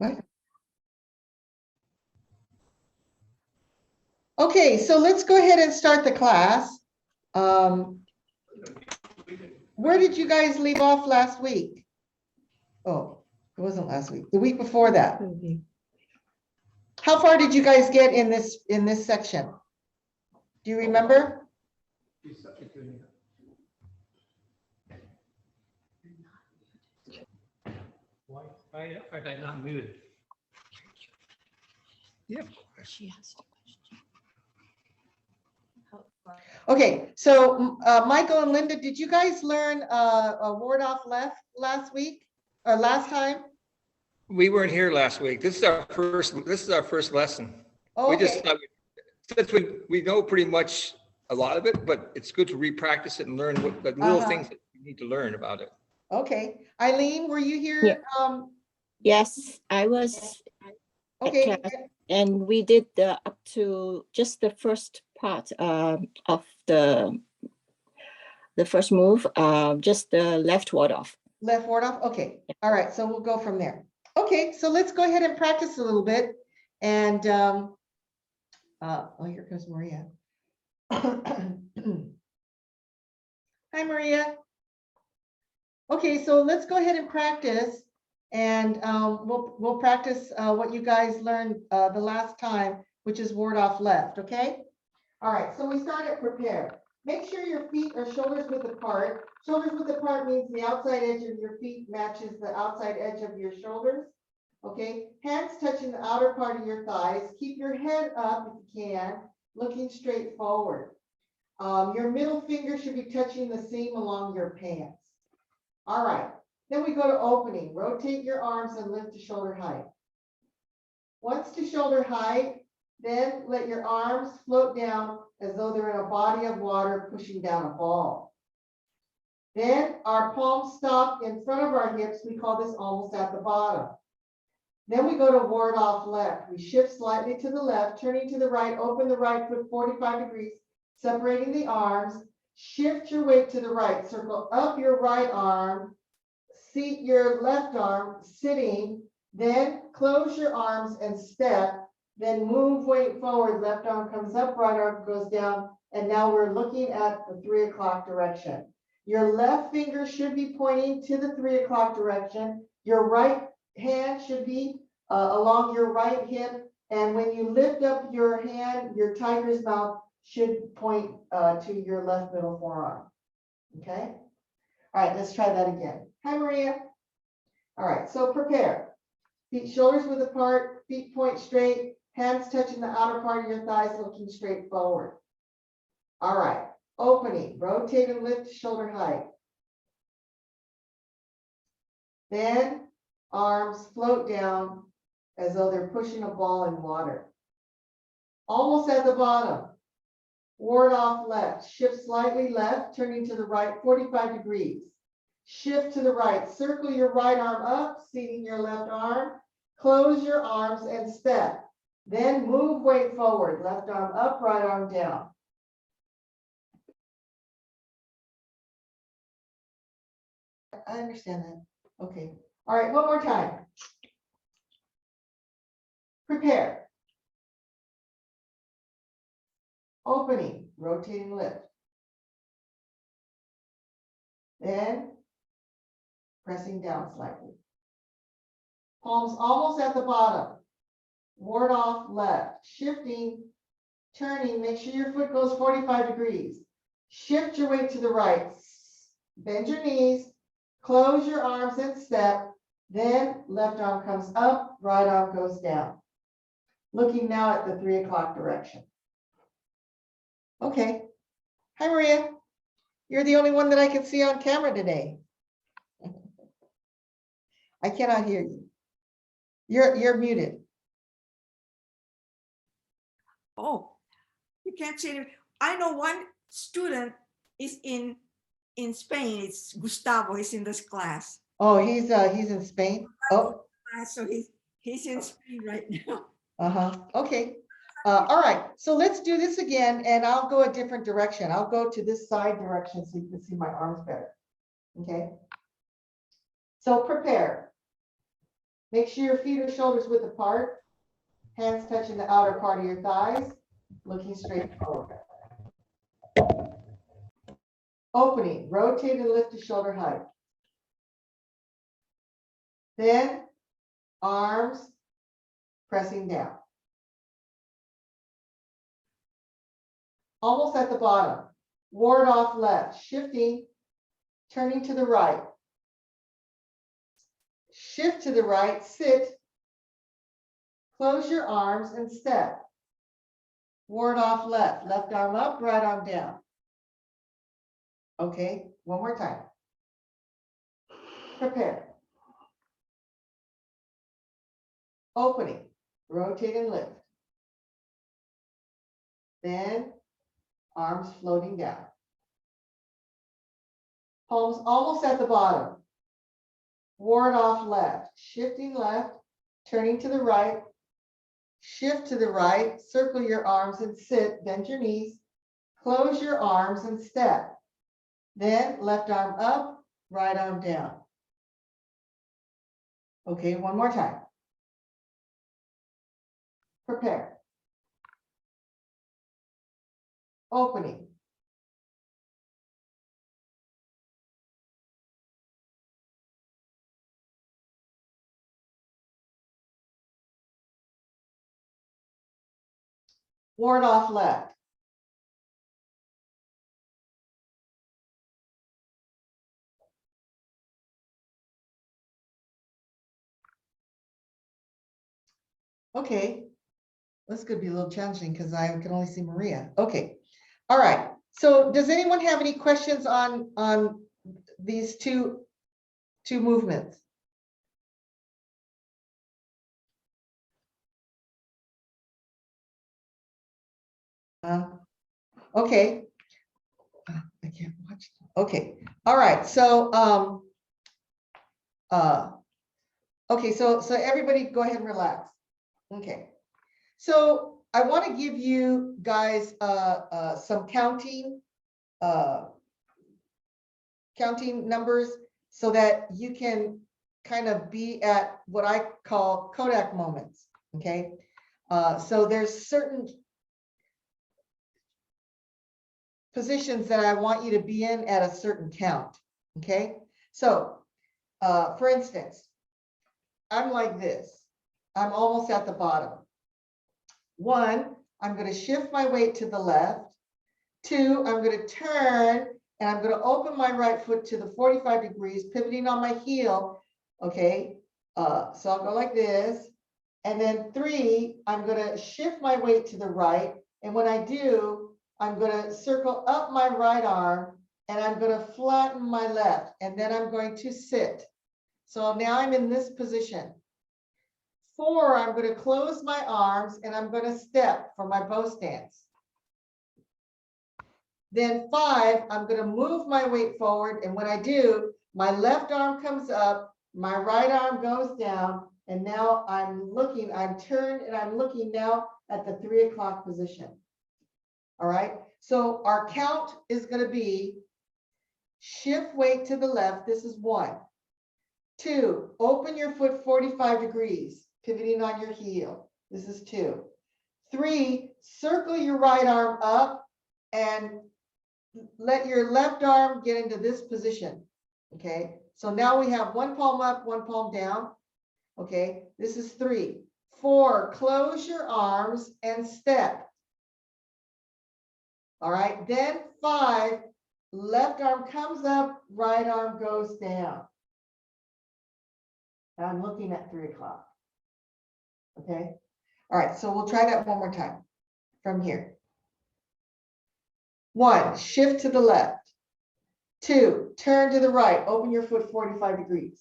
What? Okay, so let's go ahead and start the class. Where did you guys leave off last week? Oh, it wasn't last week, the week before that. How far did you guys get in this section? Do you remember? Why are they not muted? Yeah. She has a question. Okay, so Michael and Linda, did you guys learn a ward off left last week or last time? We weren't here last week. This is our first lesson. Oh, We just okay. thought, since we know pretty much a lot of it, but it's good to re-practice it and learn what the little things that we need to learn about it. Okay, Eileen, were you here? Yeah. Yes, I was at Okay, class, and we did up to just the first part of the first move, just the left ward off. left ward off. Okay, all right, so we'll go from there. Okay, so let's go ahead and practice a little bit. And oh, here comes Maria. Hi, Maria. Okay, so let's go ahead and practice, and we'll practice what you guys learned the last time, which is ward off left. Okay. All right. So we start at prepare. Make sure your feet are shoulders width apart. Shoulders width apart means the outside edge of your feet matches the outside edge of your shoulders. Okay. Hands touching the outer part of your thighs. Keep your head up if you can, looking straight forward. Your middle finger should be touching the seam along your pants. All right, then we go to opening. Rotate your arms and lift to shoulder height. Once to shoulder height, then let your arms float down as though they're in a body of water pushing down a ball. Then our palms stop in front of our hips. We call this almost at the bottom. Then we go to ward off left. We shift slightly to the left, turning to the right, open the right foot 45 degrees, separating the arms. Shift your weight to the right, circle up your right arm, seat your left arm, sitting, then close your arms and step, then move weight forward, left arm comes up, right arm goes down, and now we're looking at the 3 o'clock direction. Your left finger should be pointing to the 3 o'clock direction. Your right hand should be along your right hip, and when you lift up your hand, your tiger's mouth should point to your left middle forearm. Okay. All right, let's try that again. Hi, Maria. All right, so prepare. Feet shoulders width apart, feet point straight, hands touching the outer part of your thighs, looking straight forward. All right, opening, rotate and lift to shoulder height. Then arms float down as though they're pushing a ball in water. Almost at the bottom. Ward off left, shift slightly left, turning to the right 45 degrees. Shift to the right, circle your right arm up, seating your left arm, close your arms and step. Then move weight forward, left arm up, right arm down. I understand that. Okay. All right, one more time. Prepare. Opening, rotating lift. Then pressing down slightly. Palms almost at the bottom. Ward off left. Shifting, turning, make sure your foot goes 45 degrees. Shift your weight to the right. Bend your knees, close your arms and step. Then left arm comes up, right arm goes down. Looking now at the 3 o'clock direction. Okay. Hi, Maria. You're the only one that I can see on camera today. I cannot hear you. You're muted. Oh, you can't see it. I know one student is in Spain. It's Gustavo. He's in this class. Oh, he's in Spain. Oh, So he's in Spain right now. Okay. All right. So let's do this again, and I'll go a different direction. I'll go to this side direction so you can see my arms better. Okay. So prepare. Make sure your feet or shoulders width apart. Hands touching the outer part of your thighs, looking straight forward. Opening, rotate and lift to shoulder height. Then arms pressing down. Almost at the bottom. Ward off left, shifting, turning to the right. Shift to the right, sit. Close your arms and step. Ward off left, left arm up, right arm down. Okay, one more time. Prepare. Opening, rotate and lift. Then arms floating down. Palms almost at the bottom. Ward off left, shifting left, turning to the right, shift to the right, circle your arms and sit, bend your knees, close your arms and step. Then left arm up, right arm down. Okay, one more time. Prepare. Opening. Ward off left. Okay, this could be a little challenging because I can only see Maria. Okay, all right. So does anyone have any questions on these two movements? Okay. I can't watch. Okay, all right. So okay, so everybody go ahead and relax. Okay, so I want to give you guys some counting numbers so that you can kind of be at what I call Kodak moments. Okay, so there's certain positions that I want you to be in at a certain count. Okay, so for instance, I'm like this. I'm almost at the bottom. 1, I'm going to shift my weight to the left. 2, I'm going to turn and I'm going to open my right foot to the 45 degrees, pivoting on my heel. Okay, so I'll go like this. And then 3, I'm going to shift my weight to the right. And when I do, I'm going to circle up my right arm and I'm going to flatten my left. And then I'm going to sit. So now I'm in this position. 4, I'm going to close my arms and I'm going to step for my bow stance. Then 5, I'm going to move my weight forward. And when I do, my left arm comes up, my right arm goes down. And now I'm turned and I'm looking now at the 3 o'clock position. All right. So our count is going to be shift weight to the left. This is 1. 2, open your foot 45 degrees, pivoting on your heel. This is 2. 3, circle your right arm up and let your left arm get into this position. Okay, so now we have 1 palm up, 1 palm down. Okay, this is 3. 4, close your arms and step. All right, then 5, left arm comes up, right arm goes down. I'm looking at 3 o'clock. Okay. All right. So we'll try that one more time from here. 1, shift to the left. 2, turn to the right. Open your foot 45 degrees.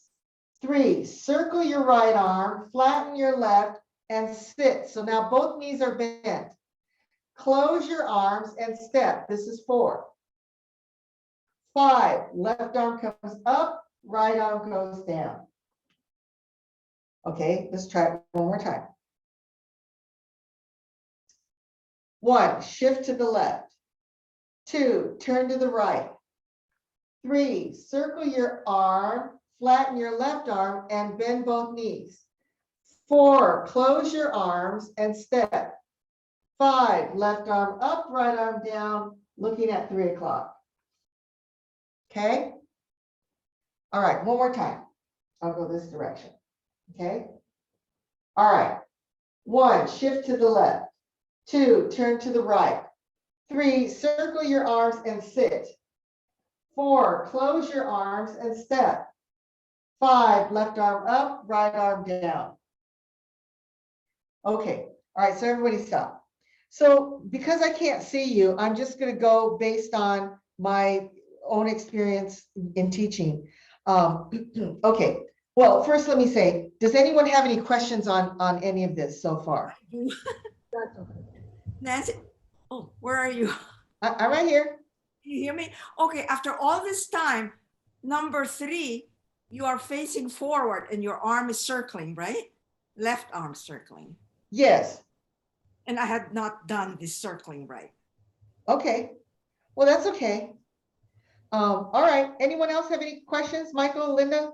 3, circle your right arm, flatten your left, and sit. So now both knees are bent. Close your arms and step. This is 4. 5, left arm comes up, right arm goes down. Okay, let's try it one more time. 1, shift to the left. 2, turn to the right. 3, circle your arm, flatten your left arm, and bend both knees. 4, close your arms and step. 5, left arm up, right arm down, looking at 3 o'clock. Okay? All right, one more time. I'll go this direction. Okay? All right. 1, shift to the left. 2, turn to the right. 3, circle your arms and sit. 4, close your arms and step. 5, left arm up, right arm down. Okay, all right, so everybody stop. So because I can't see you, I'm just going to go based on my own experience in teaching. Okay, well, first let me say, does anyone have any questions on any of this so far? Nancy, oh, where are you? I'm right here. Can you hear me? Okay, after all this time, number 3, you are facing forward and your arm is circling, right? Left arm circling. Yes. And I had not done this circling right. Okay. Well, that's okay. All right. Anyone else have any questions? Michael, Linda,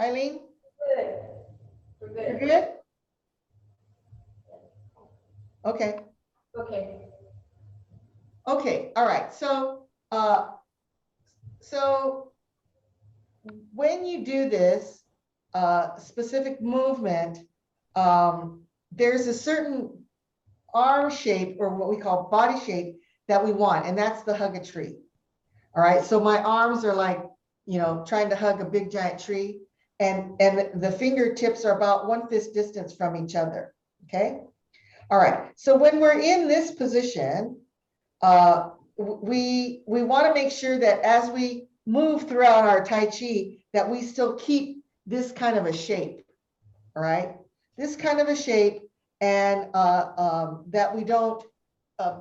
Eileen? Good. We're good. You're good? Okay. Okay. Okay. All right. So when you do this specific movement, there's a certain arm shape, or what we call body shape, that we want, and that's the hug a tree. All right, so my arms are like, trying to hug a big giant tree, and the fingertips are about 1 fist distance from each other. Okay. All right, so when we're in this position, we want to make sure that as we move throughout our Tai Chi, that we still keep this kind of a shape. All right, this kind of a shape, and that we don't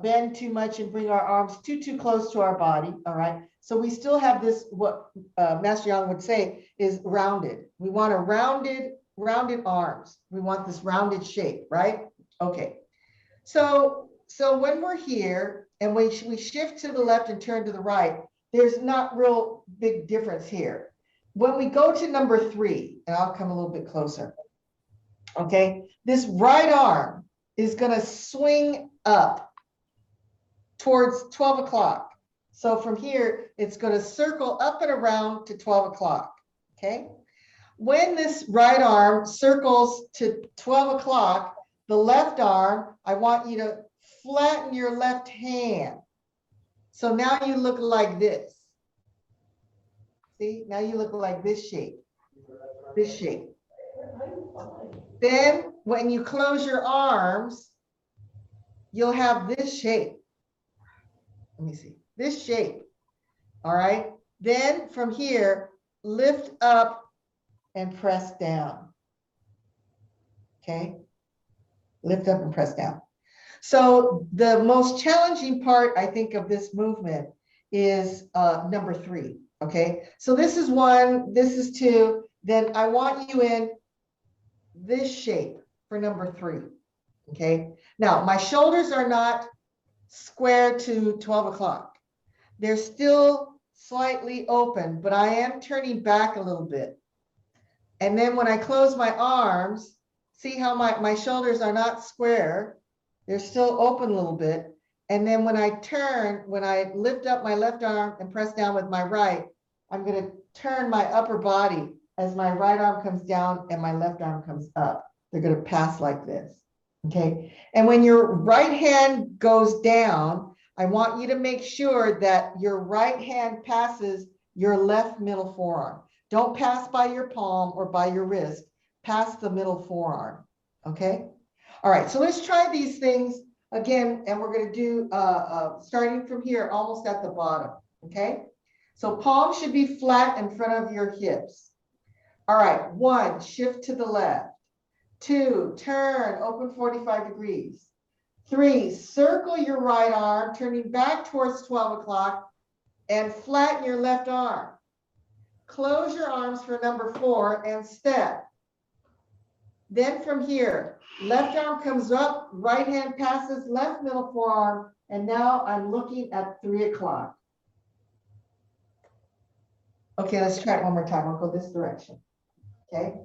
bend too much and bring our arms too close to our body. All right, so we still have this, what Master Yang would say is rounded. We want a rounded arms. We want this rounded shape, right? Okay, so when we're here and we shift to the left and turn to the right, there's not real big difference here. When we go to number 3, and I'll come a little bit closer. Okay, this right arm is going to swing up towards 12 o'clock. So from here, it's going to circle up and around to 12 o'clock. Okay, when this right arm circles to 12 o'clock, the left arm, I want you to flatten your left hand. So now you look like this. See, now you look like this shape. This shape. Then when you close your arms, you'll have this shape. Let me see, this shape. All right. Then from here, lift up and press down. Okay. Lift up and press down. So the most challenging part, I think, of this movement is number 3. Okay. So this is 1, this is 2. Then I want you in this shape for number 3. Okay. Now my shoulders are not square to 12 o'clock. They're still slightly open, but I am turning back a little bit. And then when I close my arms, see how my shoulders are not square. They're still open a little bit. And then when I turn, when I lift up my left arm and press down with my right, I'm going to turn my upper body as my right arm comes down and my left arm comes up. They're going to pass like this. Okay. And when your right hand goes down, I want you to make sure that your right hand passes your left middle forearm. Don't pass by your palm or by your wrist. Pass the middle forearm. Okay. All right. So let's try these things again. And we're going to do starting from here, almost at the bottom. Okay. So palm should be flat in front of your hips. All right. 1, shift to the left. 2, turn, open 45 degrees. 3, circle your right arm, turning back towards 12 o'clock, and flatten your left arm. Close your arms for number 4 and step. Then from here, left arm comes up, right hand passes left middle forearm, and now I'm looking at 3 o'clock. Okay, let's try it one more time. I'll go this direction. Okay.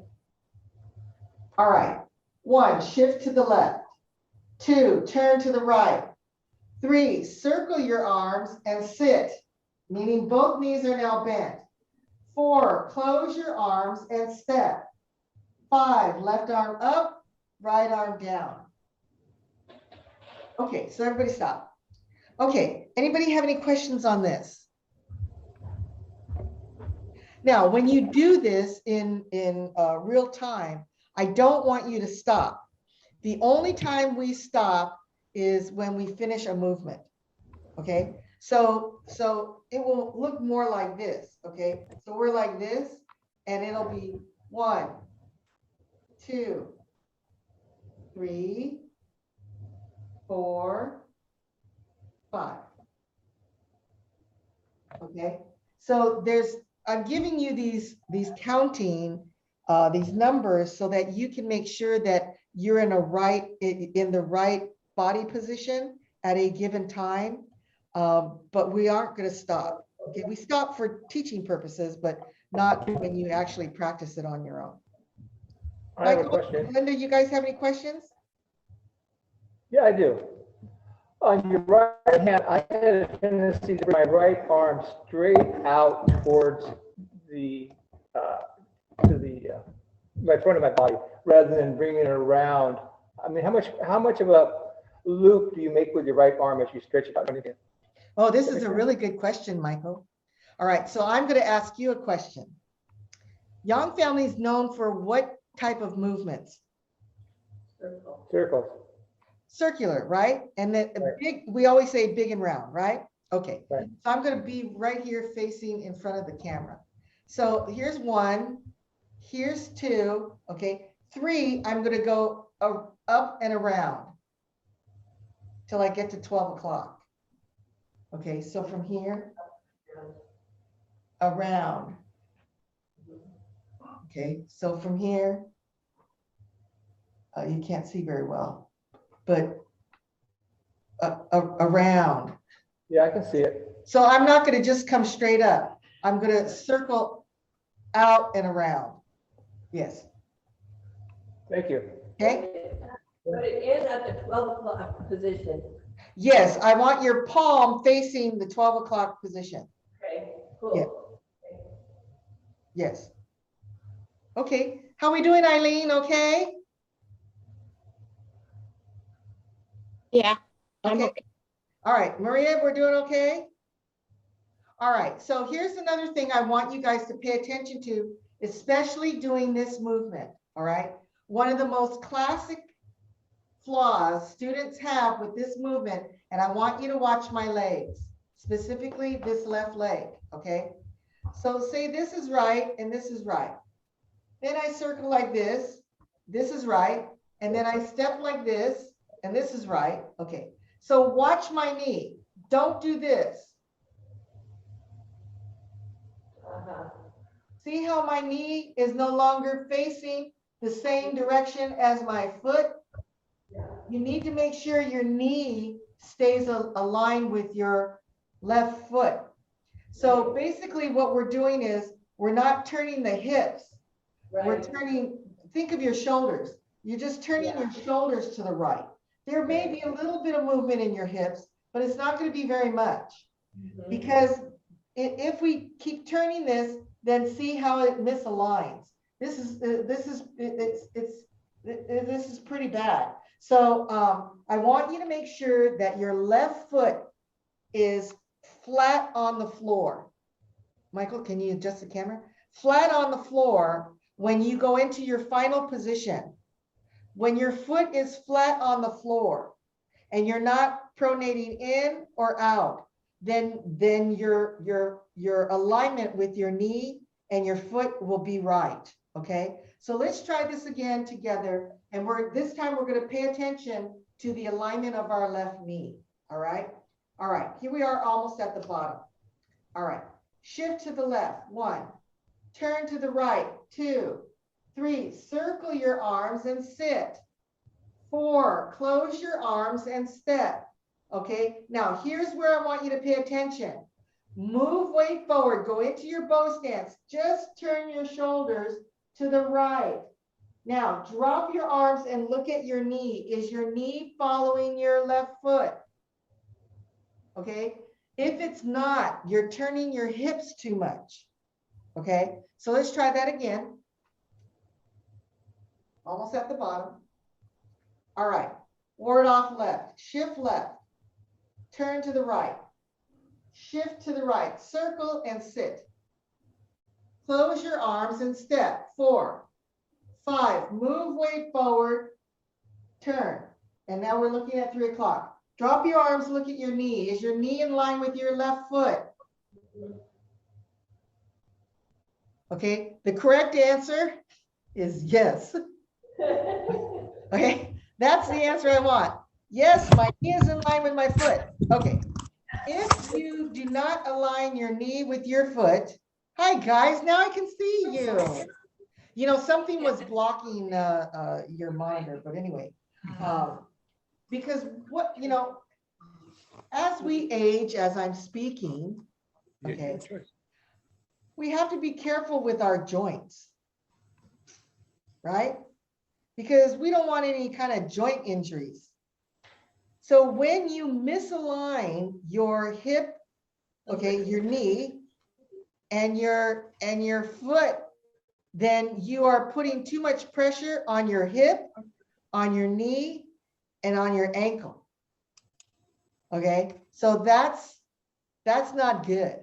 All right. 1, shift to the left. 2, turn to the right. 3, circle your arms and sit, meaning both knees are now bent. 4, close your arms and step. 5, left arm up, right arm down. Okay, so everybody stop. Okay, anybody have any questions on this? Now, when you do this in real time, I don't want you to stop. The only time we stop is when we finish a movement, okay? So it will look more like this, okay? So we're like this, and it'll be 1, 2, 3, 4, 5. Okay, so I'm giving you these counting, these numbers so that you can make sure that you're in the right body position at a given time. But we aren't going to stop. Okay, we stop for teaching purposes, but not when you actually practice it on your own. I have a Michael, question. Linda, you guys have any questions? Yeah, I do. On your right hand, I had a tendency to bring my right arm straight out towards the my front of my body, rather than bringing it around. I mean, how much of a loop do you make with your right arm as you stretch it out? Oh, this is a really good question, Michael. All right, so I'm going to ask you a question. Yang family is known for what type of movements? Circle. Circles. Circular, right? And then Right. big, we always say big and round, right? Okay, Right. so I'm going to be right here facing in front of the camera. So here's 1, here's 2, okay. 3, I'm going to go up and around till I get to 12 o'clock. Okay, so from here, around. Okay, so from here, you can't see very well, but around. Yeah, I can see it. So I'm not going to just come straight up. I'm going to circle out and around. Yes. Thank you. Okay. But it is at the 12 o'clock position. Yes, I want your palm facing the 12 o'clock position. Okay, Yeah. cool. Yes. Okay. How we doing, Eileen? Okay. Yeah, I'm Okay. okay. All right, Maria, we're doing okay? All right, so here's another thing I want you guys to pay attention to, especially doing this movement, all right? One of the most classic flaws students have with this movement, and I want you to watch my legs, specifically this left leg, okay? So say this is right and this is right. Then I circle like this is right, and then I step like this, and this is right, okay. So watch my knee, don't do this. Uh-huh. See how my knee is no longer facing the same direction as my foot? You need to make sure your knee stays aligned with your left foot. So basically what we're doing is we're not turning the hips. We're Right. turning, think of your shoulders. You're just turning your shoulders to the right. There may be a little bit of movement in your hips, but it's not going to be very much. Mhm. Because if we keep turning this, then see how it misaligns. This is pretty bad. So I want you to make sure that your left foot is flat on the floor. Michael, can you adjust the camera? Flat on the floor when you go into your final position. When your foot is flat on the floor and you're not pronating in or out, then your alignment with your knee and your foot will be right. Okay, so let's try this again together. And this time we're going to pay attention to the alignment of our left knee. All right. All right. Here we are almost at the bottom. All right. Shift to the left. 1. Turn to the right. 2. 3. Circle your arms and sit. 4. Close your arms and step. Okay. Now here's where I want you to pay attention. Move weight forward. Go into your bow stance. Just turn your shoulders to the right. Now drop your arms and look at your knee. Is your knee following your left foot? Okay. If it's not, you're turning your hips too much. Okay. So let's try that again. Almost at the bottom. All right. Ward off left. Shift left. Turn to the right. Shift to the right. Circle and sit. Close your arms and step. 4, 5. Move weight forward. Turn. And now we're looking at 3 o'clock. Drop your arms. Look at your knee. Is your knee in line with your left foot? Okay. The correct answer is yes. Okay. That's the answer I want. Yes, my knee is in line with my foot. Okay. If you do not align your knee with your foot, hi guys, now I can see you. You know, something was blocking your monitor, but anyway, because what, you know, as we age, as I'm speaking, okay, we have to be careful with our joints, right? Because we don't want any kind of joint injuries. So when you misalign your hip, okay, your knee and your foot, then you are putting too much pressure on your hip, on your knee, and on your ankle. Okay, so that's not good,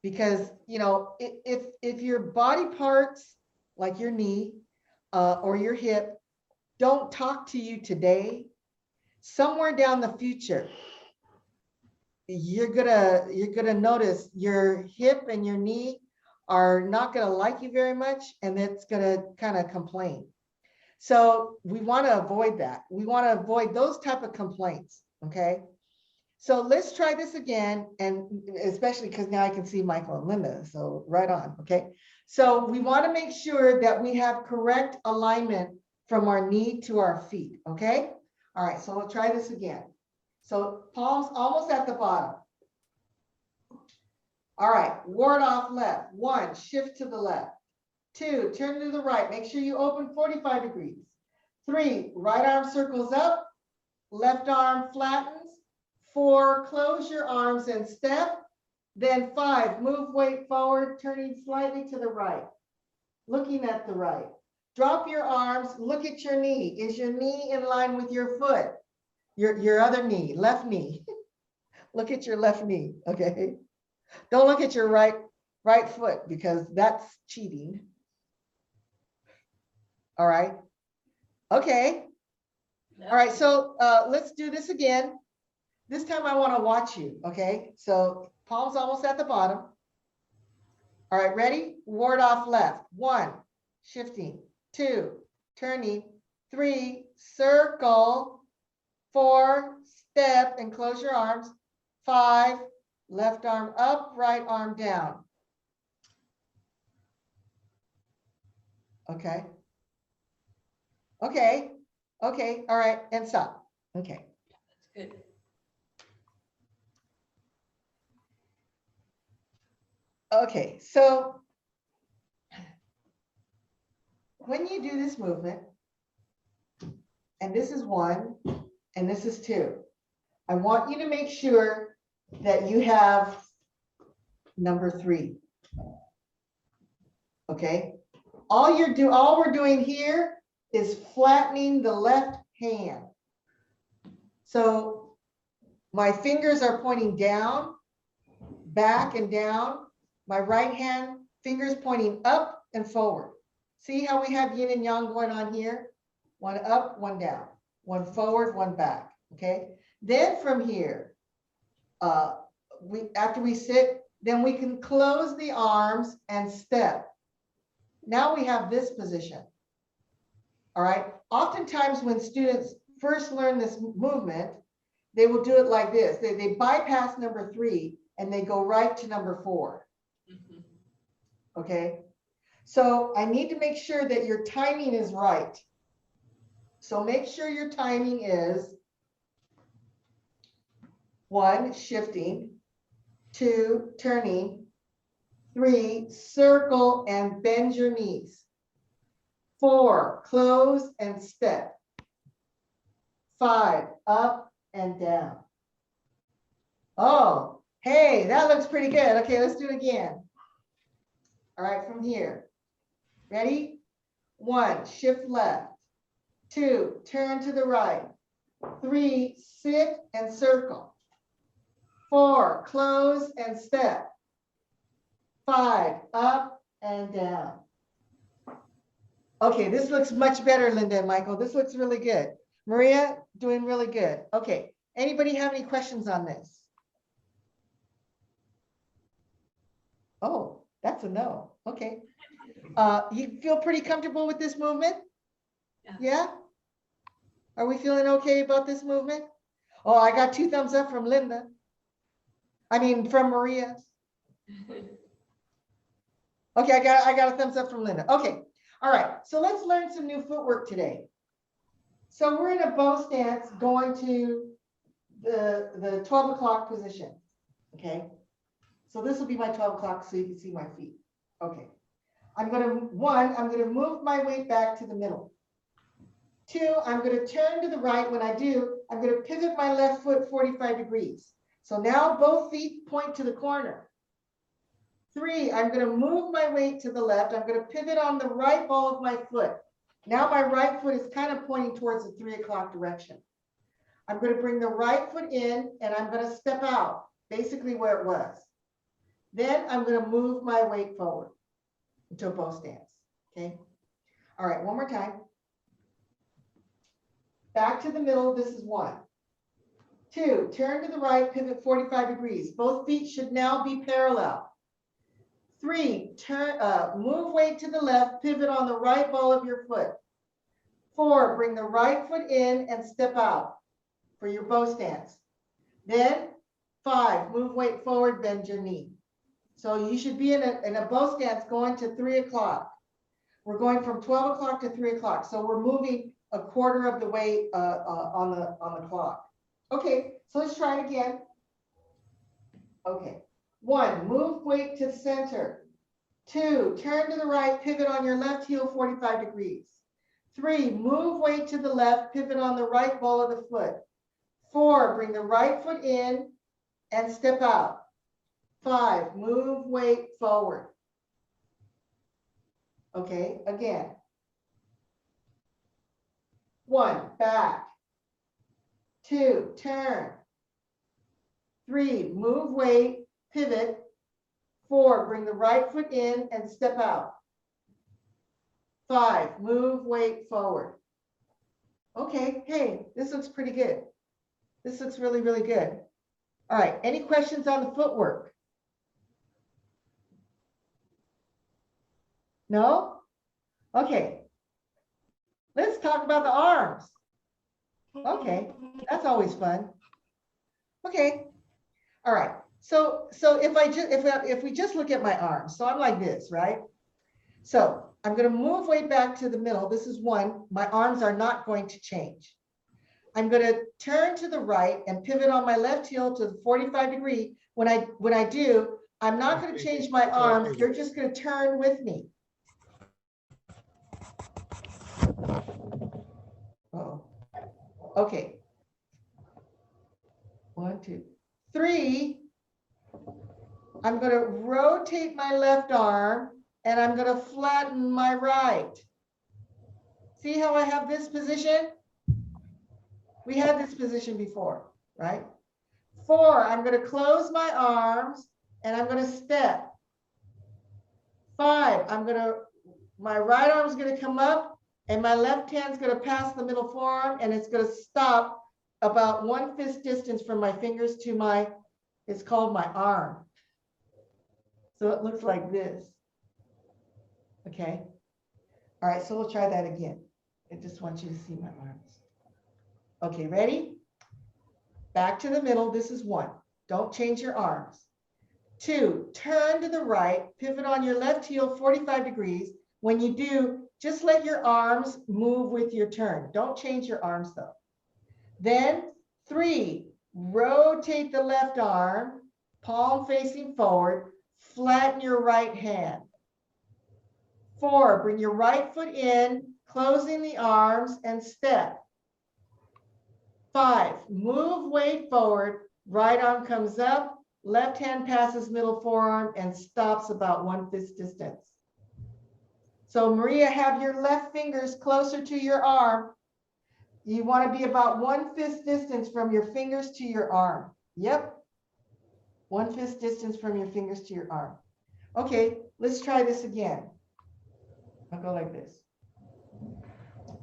because you know, if your body parts like your knee or your hip don't talk to you today, somewhere down the future, you're gonna notice your hip and your knee are not gonna like you very much, and it's gonna kind of complain. So we want to avoid that. We want to avoid those type of complaints. Okay. So let's try this again, and especially because now I can see Michael and Linda. So right on. Okay. So we want to make sure that we have correct alignment from our knee to our feet. Okay. All right, so we'll try this again. So palms almost at the bottom. All right, ward off left. 1, shift to the left. 2, turn to the right. Make sure you open 45 degrees. 3, right arm circles up. Left arm flattens. 4, close your arms and step. Then 5, move weight forward, turning slightly to the right. Looking at the right. Drop your arms, look at your knee. Is your knee in line with your foot? Your other knee, left knee. Look at your left knee, okay? Don't look at your right foot, because that's cheating. All right. Okay. All right, so let's do this again. This time I want to watch you, okay? So palms almost at the bottom. All right, ready? Ward off left. 1, shifting. 2, turning. 3, circle. 4, step and close your arms. 5, left arm up, right arm down. Okay. Okay. Okay. All right. And stop. Okay. That's good. Okay. So when you do this movement, and this is 1, and this is 2, I want you to make sure that you have number 3. Okay. All we're doing here is flattening the left hand. So my fingers are pointing down, back and down. My right hand fingers pointing up and forward. See how we have yin and yang going on here? 1 up, 1 down, 1 forward, 1 back. Okay. Then from here, after we sit, then we can close the arms and step. Now we have this position. All right. Oftentimes when students first learn this movement, they will do it like this. They bypass number 3 and they go right to number 4. Okay. So I need to make sure that your timing is right. So make sure your timing is 1, shifting. 2, turning. 3, circle and bend your knees. 4, close and step. 5, up and down. Oh, hey, that looks pretty good. Okay, let's do it again. All right, from here. Ready? 1, shift left. 2, turn to the right. 3, sit and circle. 4, close and step. 5, up and down. Okay, this looks much better, Linda and Michael. This looks really good. Maria, doing really good. Okay, anybody have any questions on this? Oh, that's a no. Okay. You feel pretty comfortable with this movement? Yeah. Yeah? Are we feeling okay about this movement? Oh, I got 2 thumbs up from Linda. I mean, from Maria. Okay, I got a thumbs up from Linda. Okay, all right. So let's learn some new footwork today. So we're in a bow stance going to the 12 o'clock position. Okay. So this will be my 12 o'clock so you can see my feet. Okay. I'm going to move my weight back to the middle. 2, I'm going to turn to the right. When I do, I'm going to pivot my left foot 45 degrees. So now both feet point to the corner. 3, I'm going to move my weight to the left. I'm going to pivot on the right ball of my foot. Now my right foot is kind of pointing towards the 3 o'clock direction. I'm going to bring the right foot in and I'm going to step out, basically where it was. Then I'm going to move my weight forward into a bow stance. Okay. All right, one more time. Back to the middle, this is 1. 2, turn to the right, pivot 45 degrees. Both feet should now be parallel. 3, move weight to the left, pivot on the right ball of your foot. 4, bring the right foot in and step out for your bow stance. Then 5, move weight forward, bend your knee. So you should be in a bow stance going to 3 o'clock. We're going from 12 o'clock to 3 o'clock. So we're moving a quarter of the way on the clock. Okay, so let's try it again. Okay. 1, move weight to center. 2, turn to the right, pivot on your left heel 45 degrees. 3, move weight to the left, pivot on the right ball of the foot. 4, bring the right foot in and step out. 5, move weight forward. Okay, again. 1, back. 2, turn. 3, move weight, pivot. 4, bring the right foot in and step out. 5, move weight forward. Okay, hey, this looks pretty good. This looks really, really good. All right, any questions on the footwork? No? Okay. Let's talk about the arms. Okay, that's always fun. Okay. All right. So if we just look at my arms, so I'm like this, right? So I'm going to move way back to the middle. This is 1. My arms are not going to change. I'm going to turn to the right and pivot on my left heel to the 45 degree. When I do, I'm not going to change my arms. They're just going to turn with me. Uh-oh. Okay. 1, 2, 3. I'm going to rotate my left arm and I'm going to flatten my right. See how I have this position? We had this position before, right? 4, I'm going to close my arms and I'm going to step. 5, my right arm is going to come up and my left hand is going to pass the middle forearm and it's going to stop about 1 fist distance from my fingers to it's called my arm. So it looks like this. Okay. All right, so we'll try that again. I just want you to see my arms. Okay, ready? Back to the middle. This is 1. Don't change your arms. 2, turn to the right, pivot on your left heel 45 degrees. When you do, just let your arms move with your turn. Don't change your arms though. Then 3, rotate the left arm, palm facing forward, flatten your right hand. 4, bring your right foot in, closing the arms and step. 5, move weight forward, right arm comes up, left hand passes middle forearm and stops about 1 fist distance. So Maria, have your left fingers closer to your arm. You want to be about 1 fist distance from your fingers to your arm. Yep. 1 fist distance from your fingers to your arm. Okay, let's try this again. I'll go like this.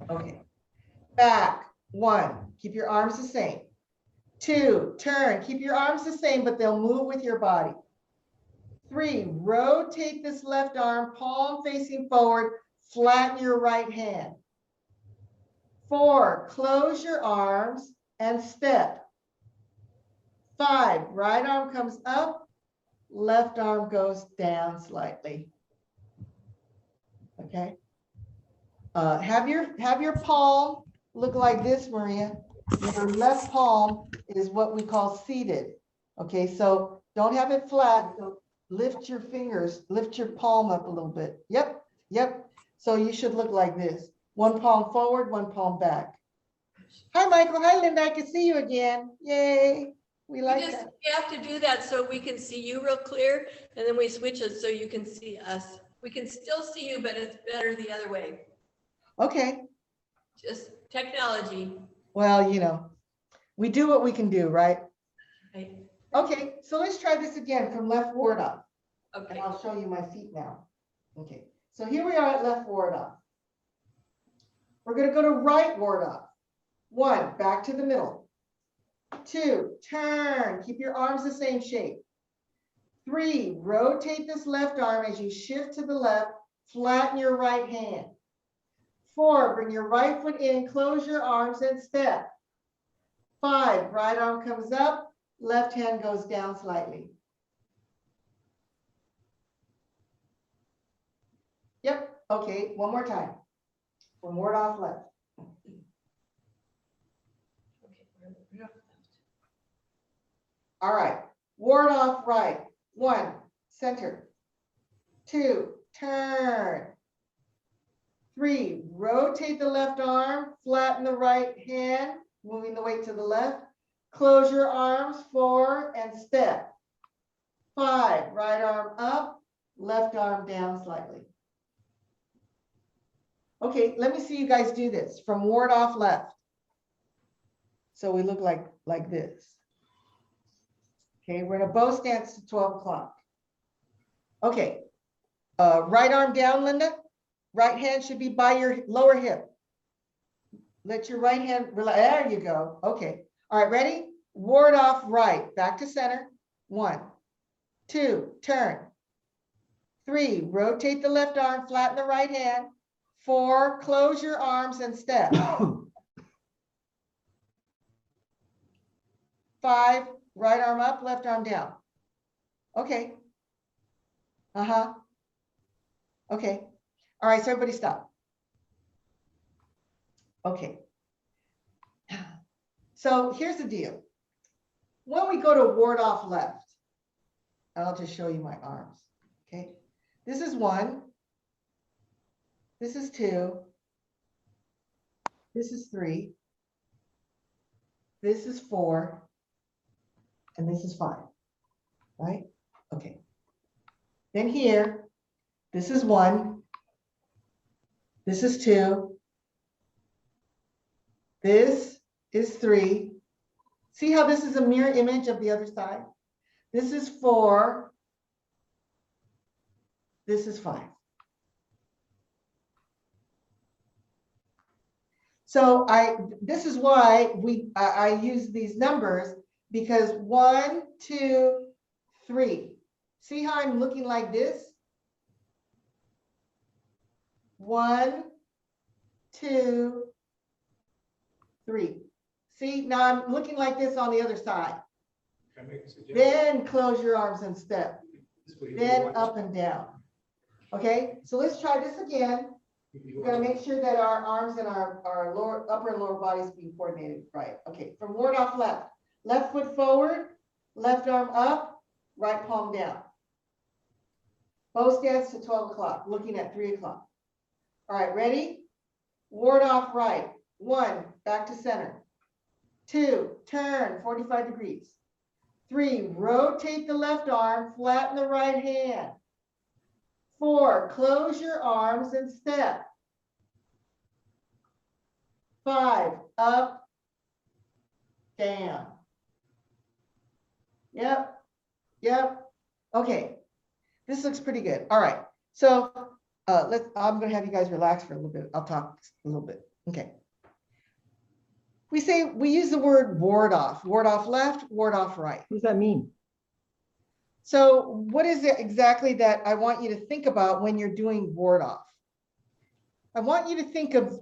Okay. Back. 1, keep your arms the same. 2, turn, keep your arms the same, but they'll move with your body. 3, rotate this left arm, palm facing forward, flatten your right hand. 4, close your arms and step. 5, right arm comes up, left arm goes down slightly. Okay. Have your palm look like this, Maria. Your left palm is what we call seated. Okay, so don't have it flat. Lift your fingers, lift your palm up a little bit. Yep, yep. So you should look like this. 1 palm forward, 1 palm back. Hi, Michael. Hi, Linda. I can see you again. Yay. We like that. We have to do that so we can see you real clear, and then we switch it so you can see us. We can still see you, but it's better the other way. Okay. Just technology. Well, you know, we do what we can do, right? Right? Okay, so let's try this again from left ward up. Okay. And I'll show you my feet now. Okay, so here we are at left ward up. We're going to go to right ward up. 1, back to the middle. 2, turn, keep your arms the same shape. 3, rotate this left arm as you shift to the left, flatten your right hand. 4, bring your right foot in, close your arms and step. 5, right arm comes up, left hand goes down slightly. Yep, okay, one more time. From ward off left. All right, ward off right. 1, center. 2, turn. 3, rotate the left arm, flatten the right hand, moving the weight to the left. Close your arms, 4, and step. 5, right arm up, left arm down slightly. Okay, let me see you guys do this from ward off left. So we look like this. Okay, we're in a bow stance to 12 o'clock. Okay, right arm down, Linda. Right hand should be by your lower hip. Let your right hand, there you go. Okay, all right, ready? Ward off right, back to center. 1, 2, turn. 3, rotate the left arm, flatten the right hand. 4, close your arms and step. 5, right arm up, left arm down. Okay. Okay. All right, so everybody stop. Okay. So here's the deal. When we go to ward off left, I'll just show you my arms. Okay. This is 1. This is 2. This is 3. This is 4. And this is 5. Right? Okay. Then here, this is 1. This is 2. This is 3. See how this is a mirror image of the other side? This is 4. This is 5. So this is why I use these numbers, because 1, 2, 3. See how I'm looking like this? 1, 2, 3. See, now I'm looking like this on the other side. Can I make a suggestion? Then close your arms and step. Then up and down. Okay, so let's try this again. We're gonna make sure that our arms and our upper and lower bodies being coordinated right. Okay, from ward off left. Left foot forward, left arm up, right palm down. Bow stance to 12 o'clock, looking at 3 o'clock. All right, ready? Ward off right. 1, back to center. 2, turn 45 degrees. 3, rotate the left arm, flatten the right hand. 4, close your arms and step. 5, up, down. Yep, yep. Okay, this looks pretty good. All right, so I'm gonna have you guys relax for a little bit. I'll talk a little bit. Okay. We use the word ward off left, ward off right. What does that mean? So what is it exactly that I want you to think about when you're doing ward off? I want you to think of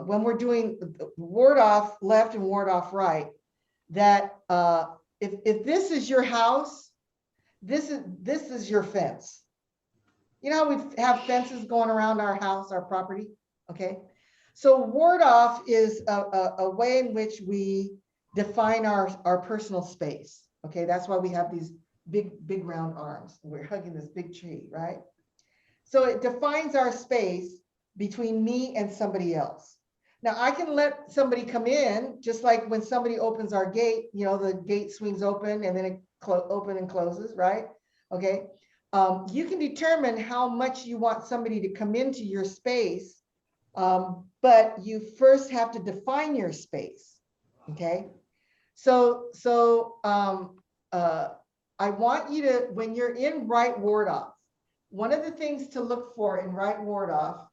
when we're doing ward off left and ward off right, that if this is your house, this is your fence. You know how we have fences going around our house, our property, okay? So ward off is a way in which we define our personal space. Okay, that's why we have these big round arms. We're hugging this big tree, right? So it defines our space between me and somebody else. Now I can let somebody come in, just like when somebody opens our gate, you know, the gate swings open and then it open and closes, right? Okay, you can determine how much you want somebody to come into your space, but you first have to define your space, okay? So I want you to, when you're in right ward off, one of the things to look for in right ward off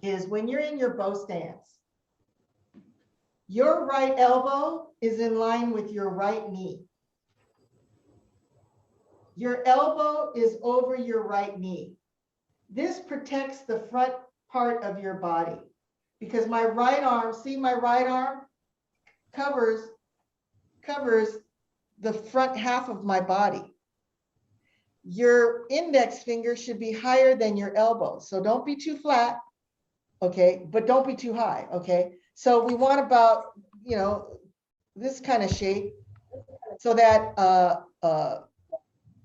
is when you're in your bow stance, your right elbow is in line with your right knee. Your elbow is over your right knee. This protects the front part of your body because my right arm, see my right arm covers the front half of my body. Your index finger should be higher than your elbow. So don't be too flat, okay? But don't be too high, okay? So we want about, you know, this kind of shape so that,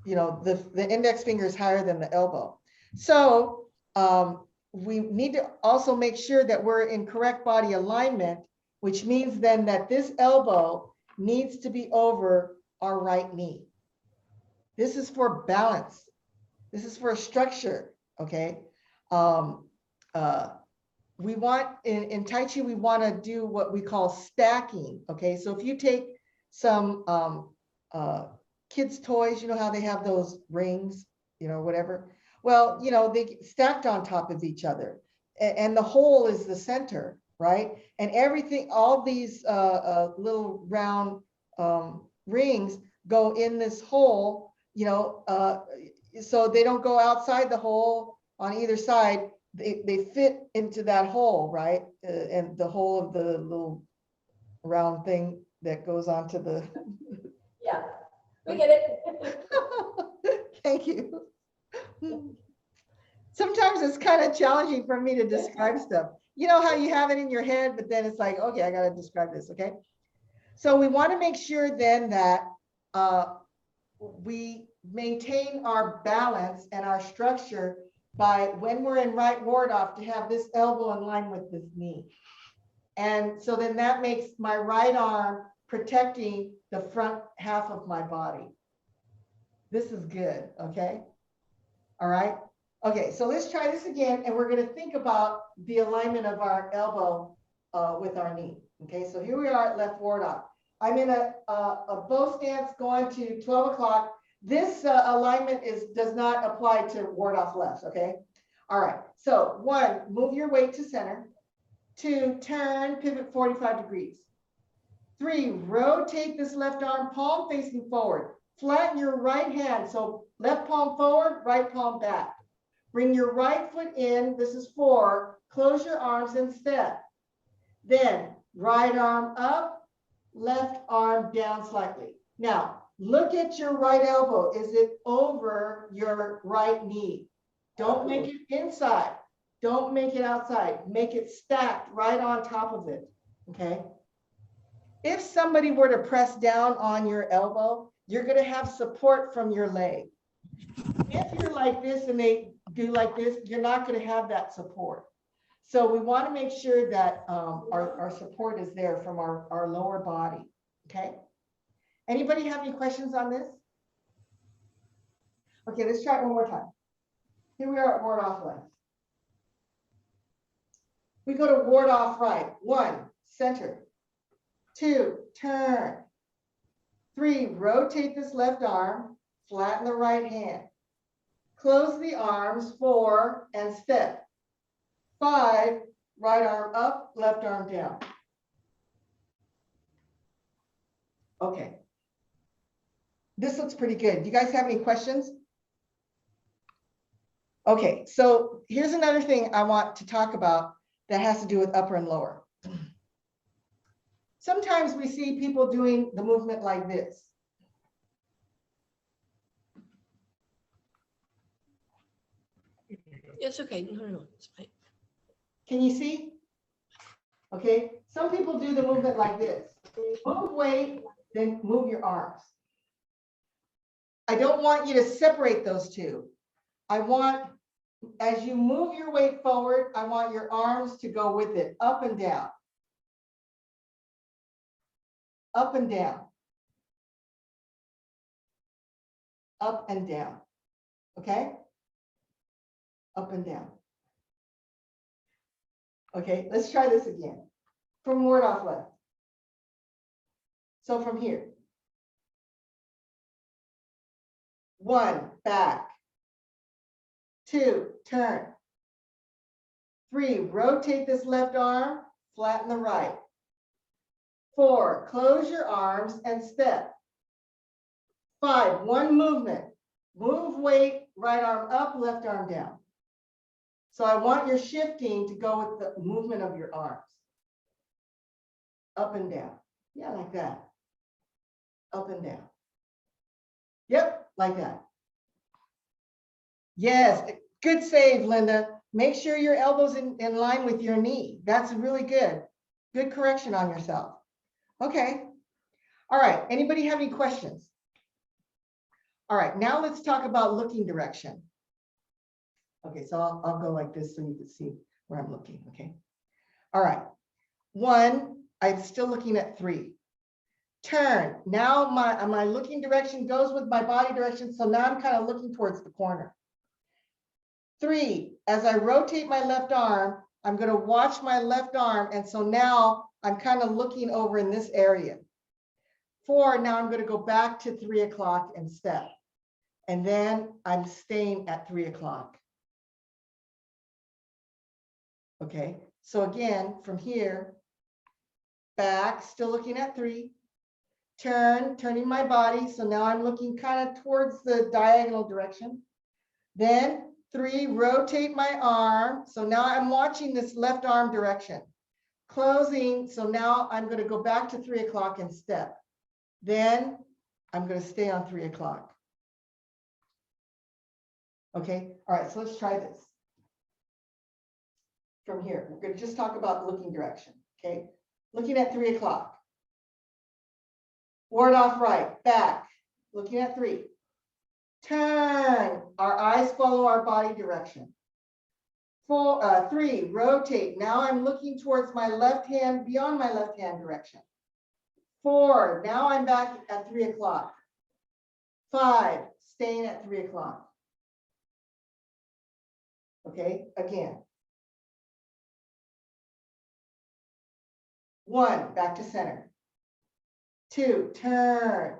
you know, the index finger is higher than the elbow. So we need to also make sure that we're in correct body alignment, which means then that this elbow needs to be over our right knee. This is for balance. This is for structure, okay? We want, in Tai Chi, we want to do what we call stacking, okay? So if you take some kids' toys, you know how they have those rings, you know, whatever. Well, you know, they get stacked on top of each other and the hole is the center, right? And everything, all these little round rings go in this hole, you know, so they don't go outside the hole on either side. They fit into that hole, right? And the hole of the little round thing that goes onto the. Yeah, we get it. Thank you. Sometimes it's kind of challenging for me to describe stuff. You know how you have it in your head, but then it's like, okay, I got to describe this, okay? So we want to make sure then that we maintain our balance and our structure by when we're in right ward off to have this elbow in line with this knee. And so then that makes my right arm protecting the front half of my body. This is good, okay? All right. Okay, so let's try this again, and we're going to think about the alignment of our elbow with our knee. Okay, so here we are at left ward off. I'm in a bow stance going to 12 o'clock. This alignment does not apply to ward off left, okay? All right, so 1, move your weight to center. 2, turn, pivot 45 degrees. 3, rotate this left arm, palm facing forward. Flatten your right hand, so left palm forward, right palm back. Bring your right foot in, this is 4. Close your arms and step. Then right arm up, left arm down slightly. Now, look at your right elbow. Is it over your right knee? Don't make it inside. Don't make it outside. Make it stacked right on top of it, okay? If somebody were to press down on your elbow, you're going to have support from your leg. If you're like this and they do like this, you're not going to have that support. So we want to make sure that our support is there from our lower body. Okay. Anybody have any questions on this? Okay, let's try it one more time. Here we are at ward off left. We go to ward off right. 1, center. 2, turn. 3, rotate this left arm, flatten the right hand. Close the arms, 4, and step. 5, right arm up, left arm down. Okay. This looks pretty good. Do you guys have any questions? Okay, so here's another thing I want to talk about that has to do with upper and lower. Sometimes we see people doing the movement like this. It's okay. No, it's fine. Can you see? Okay, some people do the movement like this. Move weight, then move your arms. I don't want you to separate those two. I want, as you move your weight forward, I want your arms to go with it, up and down. Up and down. Up and down. Okay? Up and down. Okay, let's try this again. From ward off left. So from here. 1, back. 2, turn. 3, rotate this left arm, flatten the right. 4, close your arms and step. 5, one movement. Move weight, right arm up, left arm down. So I want your shifting to go with the movement of your arms. Up and down. Yeah, like that. Up and down. Yep, like that. Yes, good save, Linda. Make sure your elbow's in line with your knee. That's really good. Good correction on yourself. Okay. All right, anybody have any questions? All right, now let's talk about looking direction. Okay, so I'll go like this so you can see where I'm looking, okay? All right, 1, I'm still looking at 3. Turn, now my looking direction goes with my body direction, so now I'm kind of looking towards the corner. 3, as I rotate my left arm, I'm gonna watch my left arm, and so now I'm kind of looking over in this area. 4, now I'm gonna go back to 3 o'clock and step. And then I'm staying at 3 o'clock. Okay, so again, from here, back, still looking at 3, turning my body. So now I'm looking kind of towards the diagonal direction. Then 3, rotate my arm. So now I'm watching this left arm direction. Closing, so now I'm going to go back to 3 o'clock and step. Then I'm going to stay on 3 o'clock. Okay, all right, so let's try this. From here, we're going to just talk about looking direction, okay? Looking at 3 o'clock. Ward off right, back, looking at 3. Turn, our eyes follow our body direction. 3, rotate. Now I'm looking towards my left hand, beyond my left hand direction. 4, now I'm back at 3 o'clock. 5, staying at 3 o'clock. Okay, again. 1, back to center. 2, turn.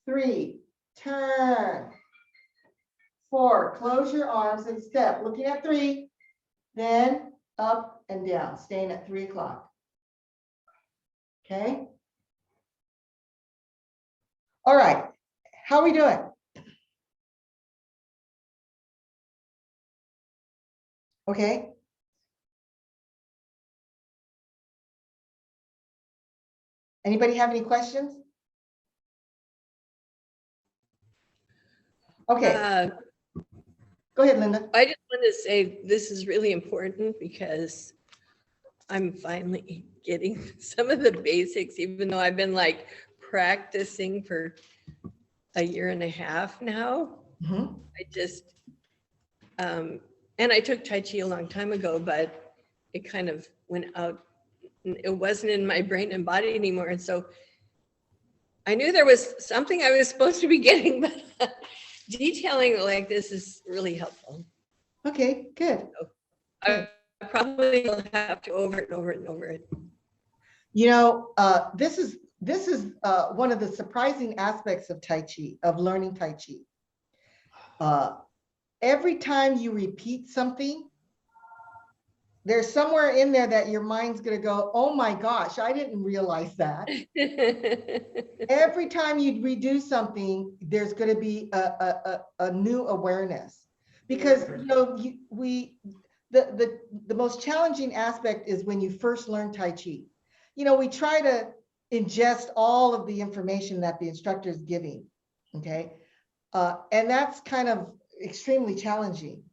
3, turn. 4, close your arms and step. Looking at 3, then up and down, staying at 3 o'clock. Okay. All right, how are we doing? Okay. Anybody have any questions? Okay, go ahead, Linda. I just want to say this is really important because I'm finally getting some of the basics, even though I've been like practicing for a year and a half now. Mhm. And I took Tai Chi a long time ago, but it kind of went out. It wasn't in my brain and body anymore. And so I knew there was something I was supposed to be getting, but detailing like this is really helpful. Okay, good. I probably will have to over it and over it and over it. You know, this is one of the surprising aspects of Tai Chi, of learning Tai Chi. Every time you repeat something, there's somewhere in there that your mind's gonna go, oh my gosh, I didn't realize that. Every time you redo something, there's gonna be a new awareness. Because you know, the most challenging aspect is when you first learn Tai Chi. You know, we try to ingest all of the information that the instructor is giving, okay? And that's kind of extremely challenging.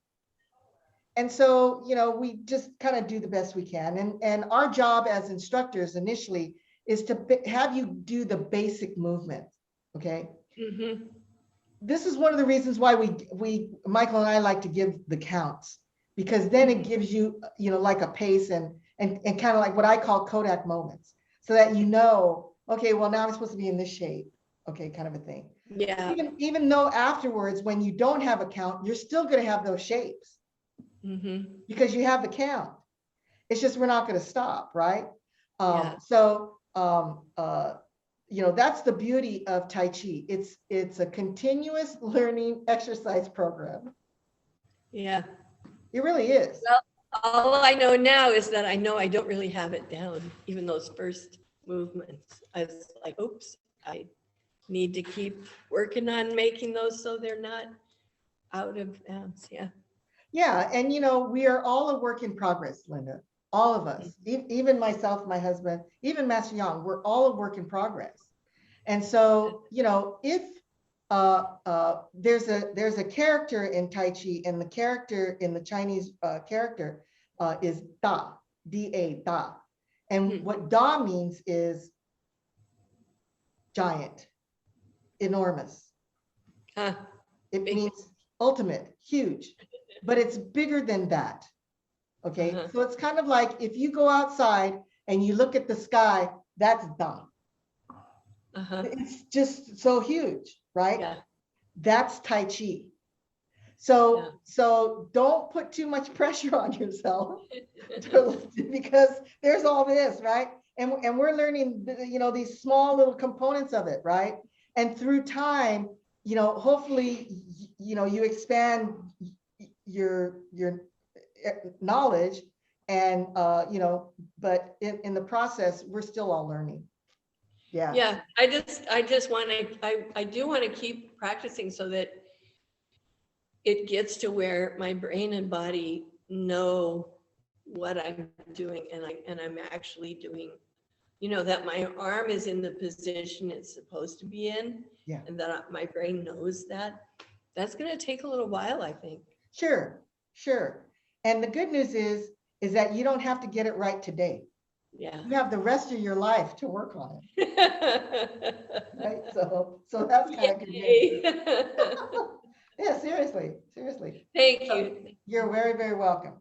And so, you know, we just kind of do the best we can. And our job as instructors initially is to have you do the basic movements, okay? Mm-hmm. This is one of the reasons why Michael and I like to give the counts, because then it gives you, you know, like a pace and kind of like what I call Kodak moments, so that you know, okay, well, now I'm supposed to be in this shape, okay, kind of a thing. Yeah. Even though afterwards, when you don't have a count, you're still going to have those shapes. Mm-hmm. Because you have the count. It's just we're not going to stop, right? Yeah. So, you know, that's the beauty of Tai Chi. It's a continuous learning exercise program. Yeah. It really is. Well, all I know now is that I know I don't really have it down, even those first movements. I was like, oops, I need to keep working on making those so they're not out of bounds. Yeah. Yeah, and you know, we are all a work in progress, Linda. All of us, even myself, my husband, even Master Yang, we're all a work in progress. And so, you know, if there's a character in Tai Chi, and the character in the Chinese character is Da, D-A, Da. And what Da means is giant, enormous. Huh. It Big. means ultimate, huge, but it's bigger than that. Okay, so it's kind of like if you go outside and you look at the sky, that's Da. It's just so huge, right? Yeah. That's Tai Chi. So, so don't put too much pressure on yourself because there's all this, right? And we're learning, you know, these small little components of it, right? And through time, you know, hopefully, you know, you expand your knowledge, and you know, but in the process, we're still all learning. Yeah. Yeah. I just want to, I do want to keep practicing so that it gets to where my brain and body know what I'm doing, and I'm actually doing, you know, that my arm is in the position it's supposed to be in. Yeah. And that my brain knows that. That's going to take a little while, I think. Sure, sure. And the good news is that you don't have to get it right today. Yeah. You have the rest of your life to work on it. Right? So that's kind of good news. Yeah, seriously, seriously. Thank you. You're very, very welcome.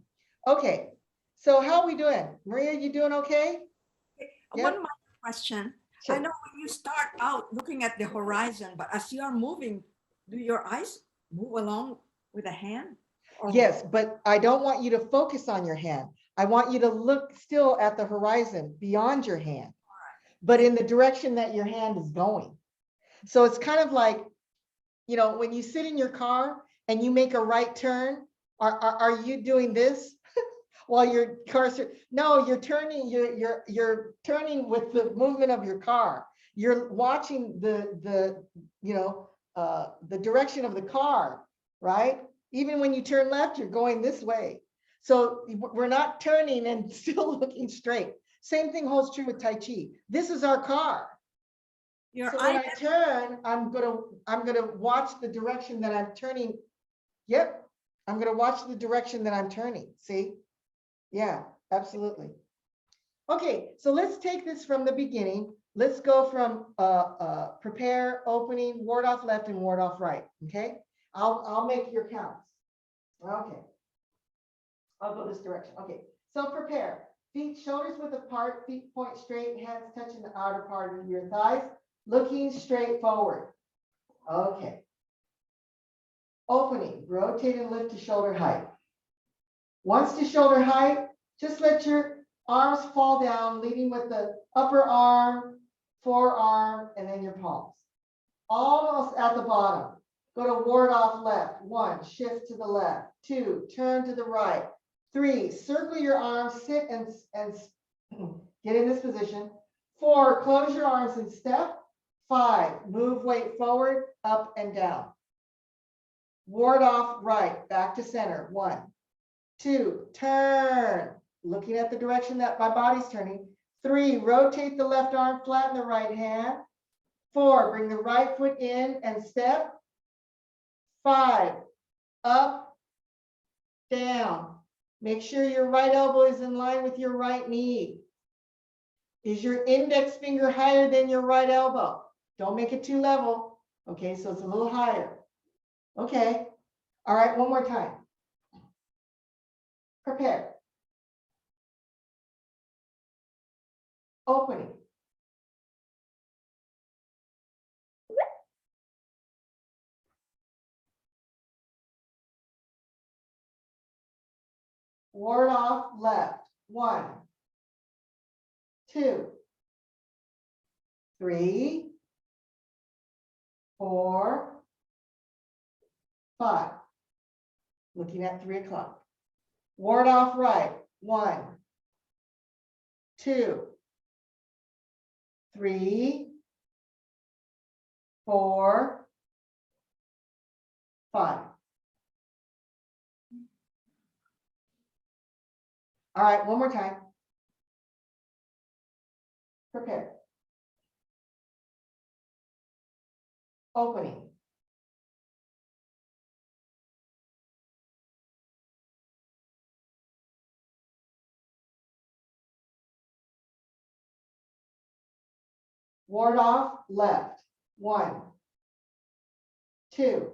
Okay, so how are we doing? Maria, you doing okay? One more question. Sure. I know when you start out looking at the horizon, but as you are moving, do your eyes move along with the hand? Or Yes, but I don't want you to focus on your hand. I want you to look still at the horizon beyond your hand, but in the direction that your hand is going. So it's kind of like, you know, when you sit in your car and you make a right turn, are you doing this while your car's, no, you're turning, you're turning with the movement of your car. You're watching the you know, the direction of the car, right? Even when you turn left, you're going this way. So we're not turning and still looking straight. Same thing holds true with Tai Chi. This is our car. your So when eye, I turn, I'm gonna watch the direction that I'm turning. Yep, I'm gonna watch the direction that I'm turning. See? Yeah, absolutely. Okay, so let's take this from the beginning. Let's go from prepare, opening, ward off left, and ward off right. Okay, I'll make your counts. Okay. I'll go this direction. Okay. So prepare. Feet shoulders width apart, feet point straight, hands touching the outer part of your thighs, looking straight forward. Okay. Opening, rotate and lift to shoulder height. Once to shoulder height, just let your arms fall down, leading with the upper arm, forearm, and then your palms. Almost at the bottom. Go to ward off left. 1, shift to the left. 2, turn to the right. 3, circle your arms, sit and get in this position. 4, close your arms and step. 5, move weight forward, up and down. Ward off right, back to center. 1, 2, turn, looking at the direction that my body's turning. 3, rotate the left arm, flatten the right hand. 4, bring the right foot in and step. 5, up, down. Make sure your right elbow is in line with your right knee. Is your index finger higher than your right elbow? Don't make it too level. Okay, so it's a little higher. Okay, all right, one more time. Prepare. Opening. Ward off left. 1, 2, 3, 4, 5. Looking at 3 o'clock. Ward off right. 1, 2, 3, 4, 5. All right, one more time. Prepare. Opening. Ward off left. 1, 2,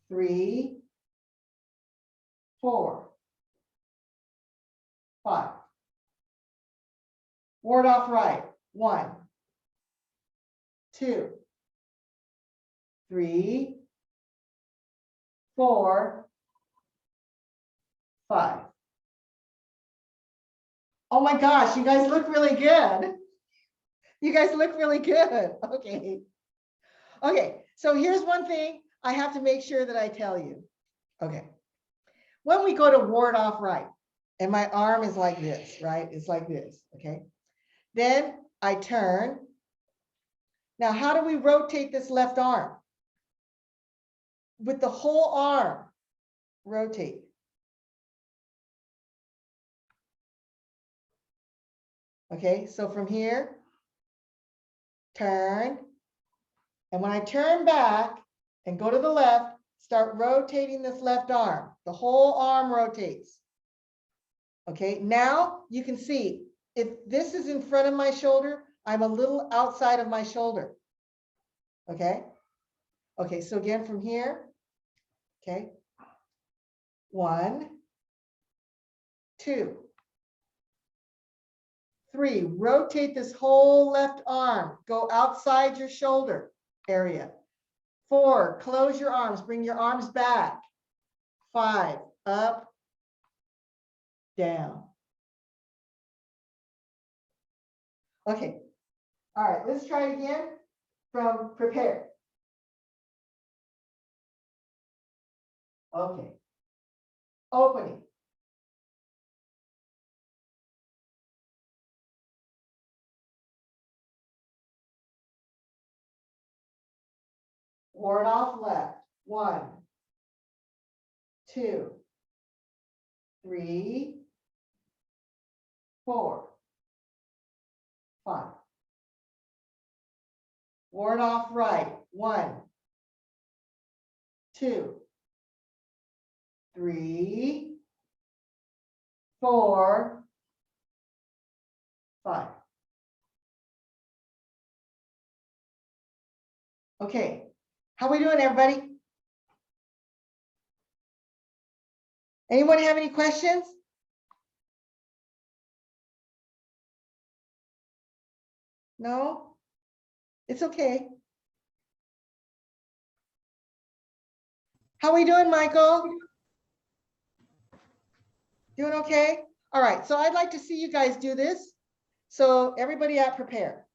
3, 4, 5. Ward off right. 1, 2, 3, 4, 5. Oh my gosh, you guys look really good. You guys look really good. Okay. Okay, so here's one thing I have to make sure that I tell you. Okay. When we go to ward off right, and my arm is like this, right? It's like this, okay? Then I turn. Now, how do we rotate this left arm? With the whole arm, rotate. Okay, so from here, turn. And when I turn back and go to the left, start rotating this left arm. The whole arm rotates. Okay, now you can see if this is in front of my shoulder, I'm a little outside of my shoulder. Okay. Okay, so again from here. Okay. 1, 2, 3. Rotate this whole left arm. Go outside your shoulder area. 4, close your arms. Bring your arms back. 5, up, down. Okay. All right, let's try it again from prepare. Okay. Opening. Ward off left. 1, 2, 3, 4, 5. Ward off right. 1, 2, 3, 4, 5. Okay, how we doing, everybody? Anyone have any questions? No? It's okay. How we doing, Michael? Doing okay? All right, so I'd like to see you guys do this. So everybody out prepare.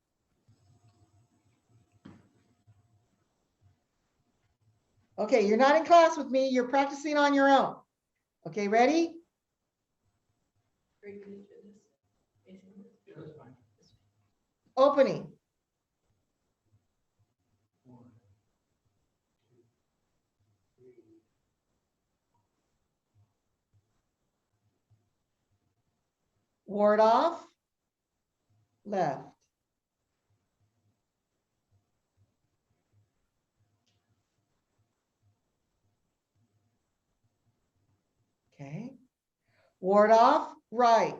Okay, you're not in class with me, you're practicing on your own. Okay, ready? Opening. Ward off. Left. Okay. Ward off. Right.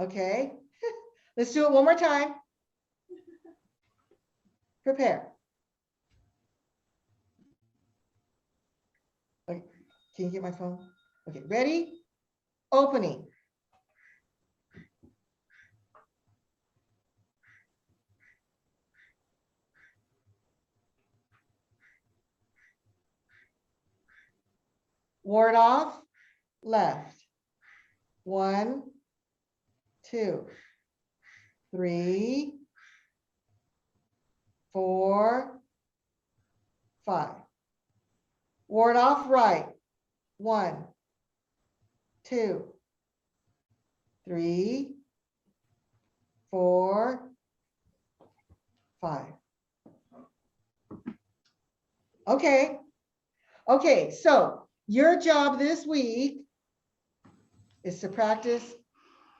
Okay. Let's do it one more time. Prepare. Okay. Can you get my phone? Okay, ready? Opening. Ward off. Left. 1, 2, 3, 4, 5. Ward off right. 1, 2, 3, 4, 5. Okay. Okay, so your job this week is to practice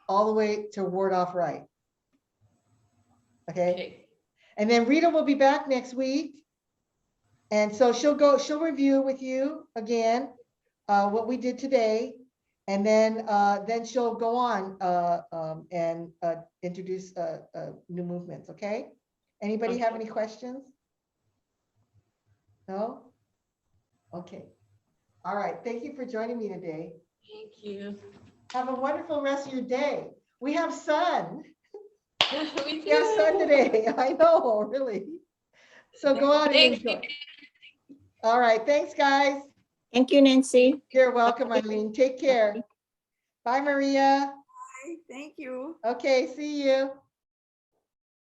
all the way to ward off right. Okay. Okay. And then Rita will be back next week. And so she'll review with you again what we did today. And then she'll go on and introduce new movements, okay? Anybody have any questions? No? Okay. All right, thank you for joining me today. Thank you. Have a wonderful rest of your day. We have sun. We We have sun do. today. I know, really. So go out and Thank you. enjoy. All right, thanks, guys. Thank you, Nancy. You're welcome, Eileen. Take care. Bye, Maria. Thank you. Okay, see you.